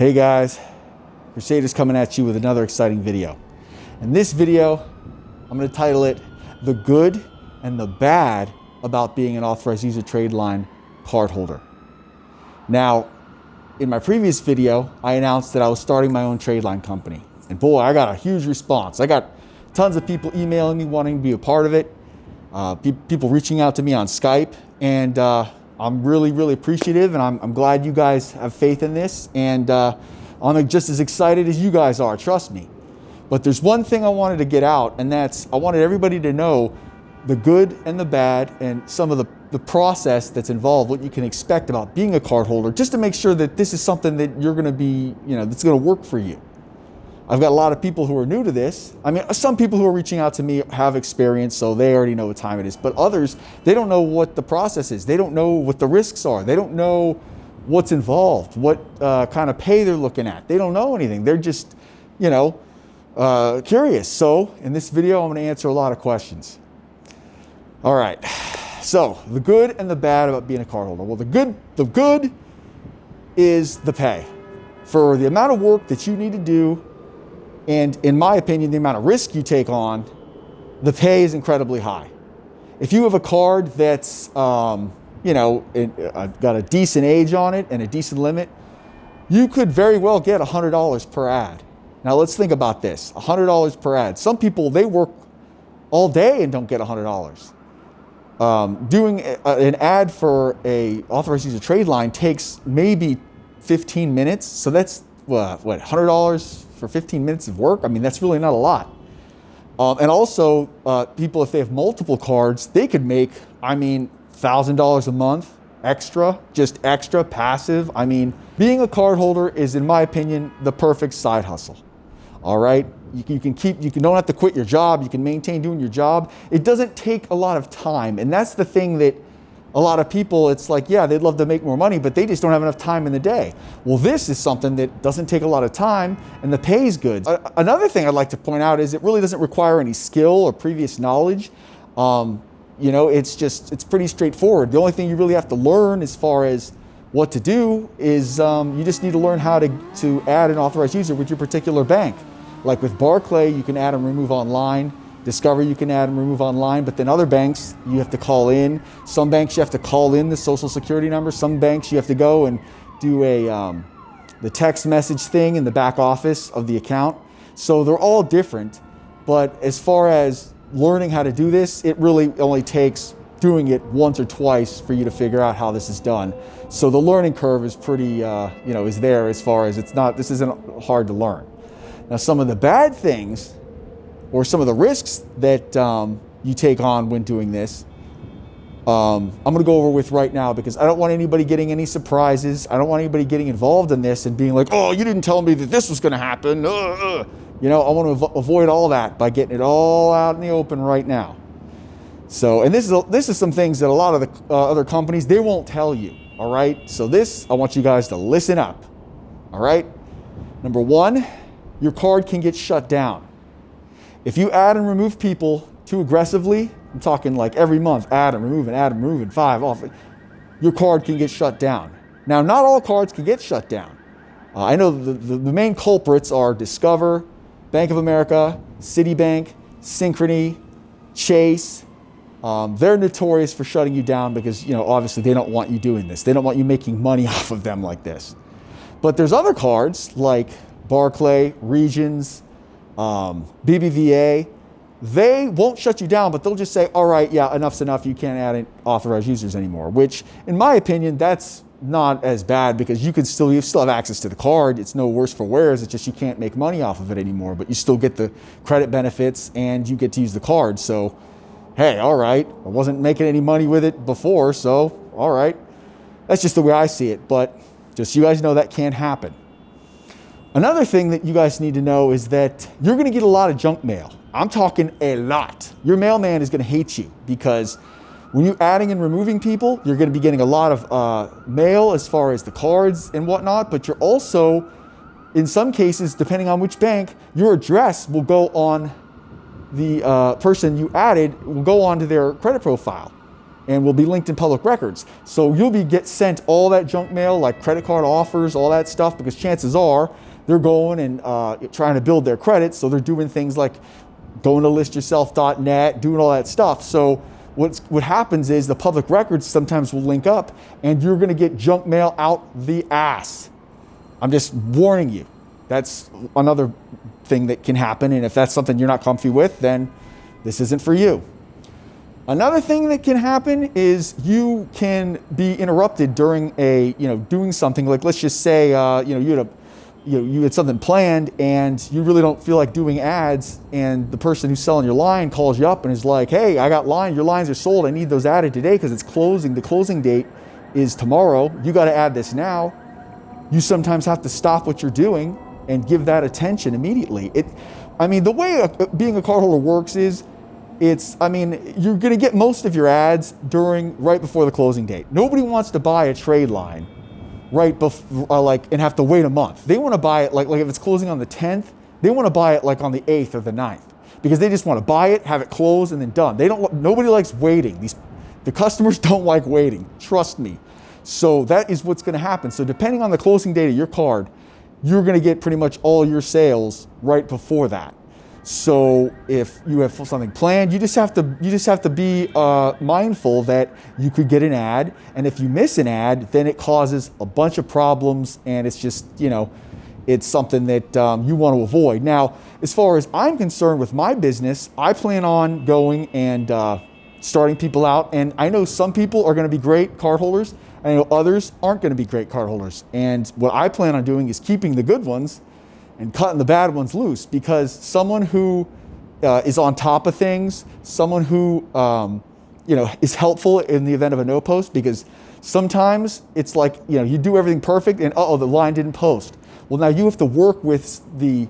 Hey guys, Crusader's coming at you with another exciting video. In this video, I'm going to title it The Good and the Bad About Being an Authorized User Trade Line Cardholder. Now, in my previous video, I announced that I was starting my own trade line company. And boy, I got a huge response. I got tons of people emailing me wanting to be a part of it, people reaching out to me on Skype, and I'm really appreciative, and I'm glad you guys have faith in this, and I'm just as excited as you guys are, trust me. But there's one thing I wanted to get out, and that's I wanted everybody to know the good and the bad and some of the process that's involved, what you can expect about being a cardholder, just to make sure that this is something that you're going to be, that's going to work for you. I've got a lot of people who are new to this. I mean, some people who are reaching out to me have experience, so they already know what time it is. But others, they don't know what the process is. They don't know what the risks are. They don't know what's involved, what kind of pay they're looking at. They don't know anything. They're just, curious. So in this video, I'm going to answer a lot of questions. All right. So the good and the bad about being a cardholder. Well, the good is the pay. For the amount of work that you need to do, and in my opinion, the amount of risk you take on, the pay is incredibly high. If you have a card that's, got a decent age on it and a decent limit, you could very well get $100 per ad. Now let's think about this, $100 per ad. Some people, they work all day and don't get $100. Doing an ad for a authorized user trade line takes maybe 15 minutes. So that's $100 for 15 minutes of work? I mean, that's really not a lot. And also, people, if they have multiple cards, they could make, $1,000 a month extra, just extra passive. I mean, being a cardholder is, in my opinion, the perfect side hustle. All right? You don't have to quit your job. You can maintain doing your job. It doesn't take a lot of time. And that's the thing that a lot of people, it's like, yeah, they'd love to make more money, but they just don't have enough time in the day. Well, this is something that doesn't take a lot of time and the pay is good. Another thing I'd like to point out is it really doesn't require any skill or previous knowledge. It's pretty straightforward. The only thing you really have to learn as far as what to do is you just need to learn how to add an authorized user with your particular bank. Like with Barclay, you can add and remove online. Discover, you can add and remove online, but then other banks, you have to call in. Some banks, you have to call in the social security number. Some banks, you have to go and do the text message thing in the back office of the account. So they're all different, but as far as learning how to do this, it really only takes doing it once or twice for you to figure out how this is done. So the learning curve is pretty, is there as far as this isn't hard to learn. Now, some of the bad things or some of the risks that you take on when doing this, I'm going to go over with right now because I don't want anybody getting any surprises. I don't want anybody getting involved in this and being like, oh, you didn't tell me that this was going to happen. I want to avoid all that by getting it all out in the open right now. So, and this is some things that a lot of the other companies, they won't tell you, all right? So I want you guys to listen up, all right? Number one, your card can get shut down. If you add and remove people too aggressively, I'm talking like every month, add and remove, 5 off, your card can get shut down. Now, not all cards can get shut down. I know the main culprits are Discover, Bank of America, Citibank, Synchrony, Chase. They're notorious for shutting you down because, obviously they don't want you doing this. They don't want you making money off of them like this. But there's other cards like Barclay, Regions, BBVA, they won't shut you down, but they'll just say, all right, yeah, enough's enough. You can't add authorized users anymore, which in my opinion, that's not as bad because you still have access to the card. It's no worse for wear. It's just you can't make money off of it anymore, but you still get the credit benefits and you get to use the card. So, hey, all right, I wasn't making any money with it before, so all right. That's just the way I see it, but just so you guys know that can happen. Another thing that you guys need to know is that you're going to get a lot of junk mail. I'm talking a lot. Your mailman is going to hate you because when you're adding and removing people, you're going to be getting a lot of mail as far as the cards and whatnot, but you're also, in some cases, depending on which bank, your address will go on the person you added, will go onto their credit profile. and will be linked in public records. So you'll get sent all that junk mail, like credit card offers, all that stuff, because chances are they're going and trying to build their credit. So they're doing things like going to listyourself.net, doing all that stuff. So what happens is the public records sometimes will link up, and you're going to get junk mail out the ass. I'm just warning you. That's another thing that can happen, and if that's something you're not comfy with, then this isn't for you. Another thing that can happen is you can be interrupted during doing something. Like, let's just say you had something planned and you really don't feel like doing ads, and the person who's selling your line calls you up and is like, hey, I got your lines are sold, I need those added today because it's closing. The closing date is tomorrow. You got to add this now. You sometimes have to stop what you're doing and give that attention immediately. The way being a cardholder works is, you're going to get most of your ads right before the closing date. Nobody wants to buy a trade line right before, and have to wait a month. They want to buy it like if it's closing on the 10th, they want to buy it like on the 8th or the 9th, because they just want to buy it, have it closed, and then done. Nobody likes waiting. The customers don't like waiting. Trust me. So that is what's going to happen. So depending on the closing date of your card, you're going to get pretty much all your sales right before that. So if you have something planned, you just have to be mindful that you could get an ad, and if you miss an ad, then it causes a bunch of problems, and it's just it's something that you want to avoid. Now, as far as I'm concerned with my business, I plan on going and starting people out, and I know some people are going to be great cardholders. I know others aren't going to be great cardholders, and what I plan on doing is keeping the good ones and cutting the bad ones loose, because someone who is on top of things, someone who is helpful in the event of a no post, because sometimes it's like you do everything perfect and the line didn't post. Well, now you have to work with the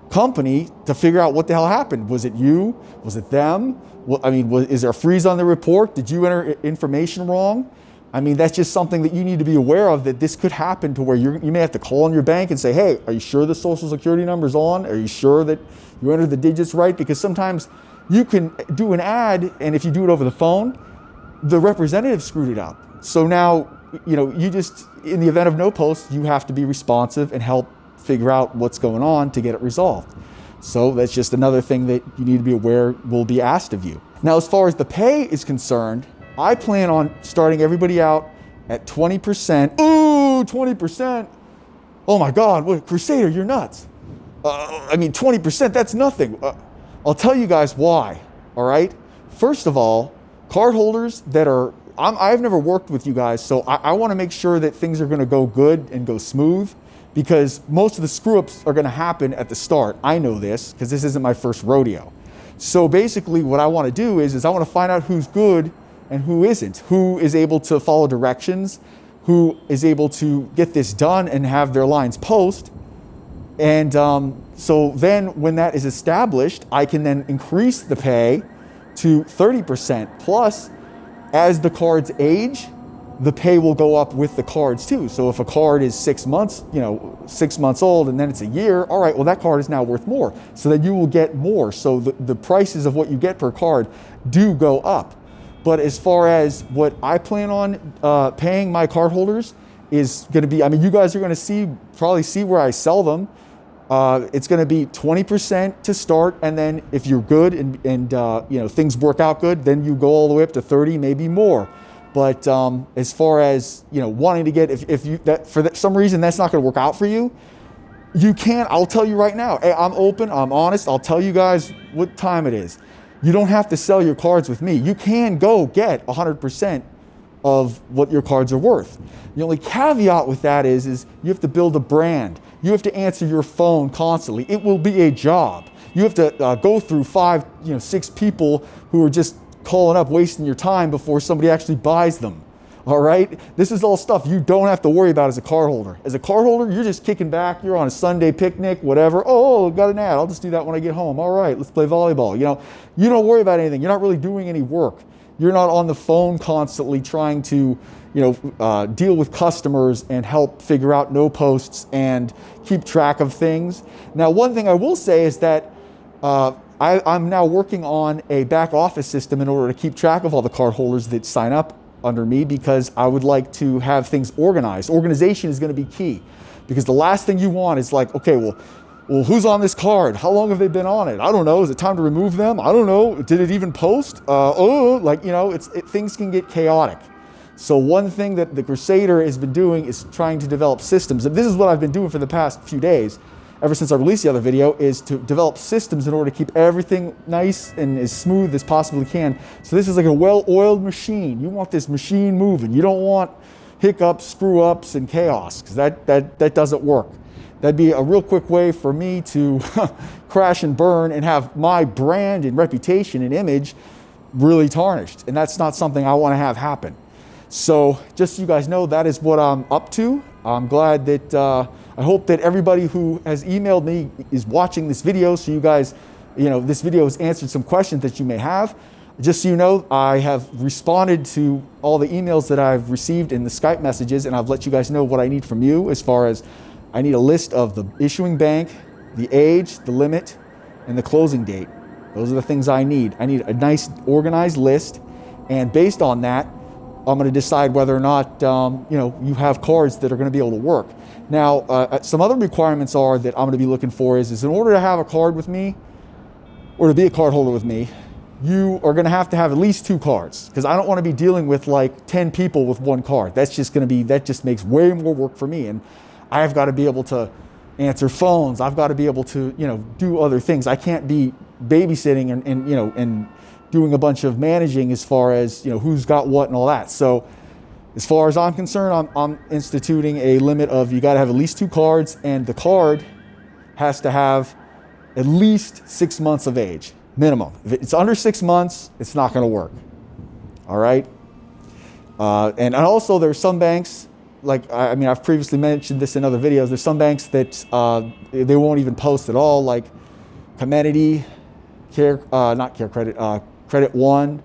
company to figure out what the hell happened. Was it you? Was it them? Well, is there a freeze on the report? Did you enter information wrong? That's just something that you need to be aware of, that this could happen to where you may have to call on your bank and say, hey, are you sure the social security number's on? Are you sure that you entered the digits right? Because sometimes you can do an ad, and if you do it over the phone, the representative screwed it up. So now, you just, in the event of no post, you have to be responsive and help figure out what's going on to get it resolved. So that's just another thing that you need to be aware will be asked of you. Now, as far as the pay is concerned, I plan on starting everybody out at 20%. Ooh, 20%. Oh my God, what, Crusader, you're nuts. 20%, that's nothing. I'll tell you guys why, all right? First of all, cardholders I've never worked with you guys, so I wanna make sure that things are gonna go good and go smooth, because most of the screw-ups are gonna happen at the start. I know this, because this isn't my first rodeo. So basically what I wanna do is I wanna find out who's good and who isn't, who is able to follow directions, who is able to get this done and have their lines post. And so then when that is established, I can then increase the pay to 30%. Plus, as the cards age, the pay will go up with the cards too. So if a card is 6 months, 6 months old, and then it's a year, all right, well, that card is now worth more. So then you will get more. So the prices of what you get per card do go up. But as far as what I plan on paying my cardholders is going to be, you guys are going to probably see where I sell them. It's going to be 20% to start, and then if you're good and things work out good, then you go all the way up to 30, maybe more. But as far as wanting to get, if some reason that's not going to work out for you, you can. I'll tell you right now. Hey, I'm open. I'm honest. I'll tell you guys what time it is. You don't have to sell your cards with me. You can go get 100% of what your cards are worth. The only caveat with that is you have to build a brand. You have to answer your phone constantly. It will be a job. You have to go through 5, 6 people who are just calling up, wasting your time before somebody actually buys them. All right? This is all stuff you don't have to worry about as a cardholder. As a cardholder, you're just kicking back. You're on a Sunday picnic, whatever. Oh, got an ad. I'll just do that when I get home. All right, let's play volleyball. You don't worry about anything. You're not really doing any work. You're not on the phone constantly trying to, deal with customers and help figure out no posts and keep track of things. Now, one thing I will say is that I'm now working on a back office system in order to keep track of all the cardholders that sign up under me, because I would like to have things organized. Organization is going to be key, because the last thing you want is like, okay, well, who's on this card? How long have they been on it? I don't know. Is it time to remove them? I don't know. Did it even post? Like, you know, things can get chaotic. So one thing that the Crusader has been doing is trying to develop systems. And this is what I've been doing for the past few days, ever since I released the other video, is to develop systems in order to keep everything nice and as smooth as possibly can. So this is like a well-oiled machine. You want this machine moving. You don't want hiccups, screw-ups, and chaos, because that doesn't work. That'd be a real quick way for me to crash and burn and have my brand and reputation and image really tarnished. And that's not something I want to have happen. So just so you guys know, that is what I'm up to. I'm glad that, I hope that everybody who has emailed me is watching this video, so you guys, you know, this video has answered some questions that you may have. Just so you know, I have responded to all the emails that I've received in the Skype messages, and I've let you guys know what I need from you, as far as I need a list of the issuing bank, the age, the limit, and the closing date. Those are the things I need. I need a nice organized list, and based on that, I'm going to decide whether or not you know, you have cards that are going to be able to work. Now, some other requirements are that I'm going to be looking for is in order to have a card with me, or to be a card holder with me, you are going to have at least 2 cards, because I don't want to be dealing with like 10 people with 1 card. That's just going to be, that just makes way more work for me, and I've got to be able to answer phones. I've got to be able to, you know, do other things. I can't be babysitting and you know, and doing a bunch of managing as far as, you know, who's got what and all that. So as far as I'm concerned, I'm instituting a limit of, you got to have at least 2 cards, and the card has to have at least 6 months of age, minimum. If it's under 6 months, it's not going to work. All right. And also there's some banks, like, I mean, I've previously mentioned this in other videos. There's some banks that they won't even post at all, like Comenity, Credit One,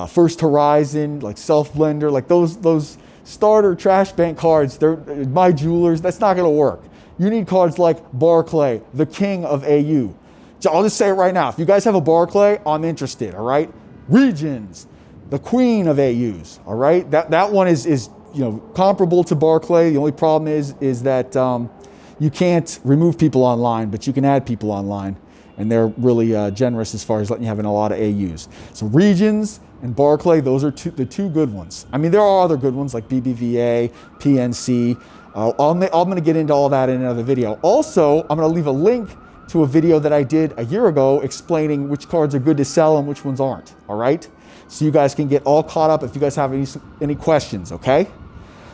First Horizon, like Self Blender, like those starter trash bank cards. They're My Jewelers. That's not going to work. You need cards like Barclay, the king of AU. So I'll just say it right now. If you guys have a Barclay, I'm interested. All right. Regions, the queen of AUs. All right. That one is you know, comparable to Barclay. The only problem is that you can't remove people online, but you can add people online, and they're really generous as far as letting you have a lot of AUs. So Regions and Barclay, those are the 2 good ones. I mean, there are other good ones like BBVA, PNC. I'm going to get into all that in another video. Also, I'm going to leave a link to a video that I did a year ago explaining which cards are good to sell and which ones aren't. All right, so you guys can get all caught up if you guys have any questions. Okay.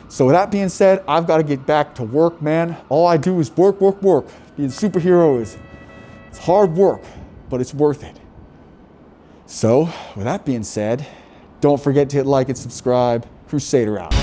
So with that being said, I've got to get back to work, man. All I do is work, work, work. Being a superhero it's hard work, but it's worth it. So with that being said, don't forget to hit like and subscribe. Crusader out.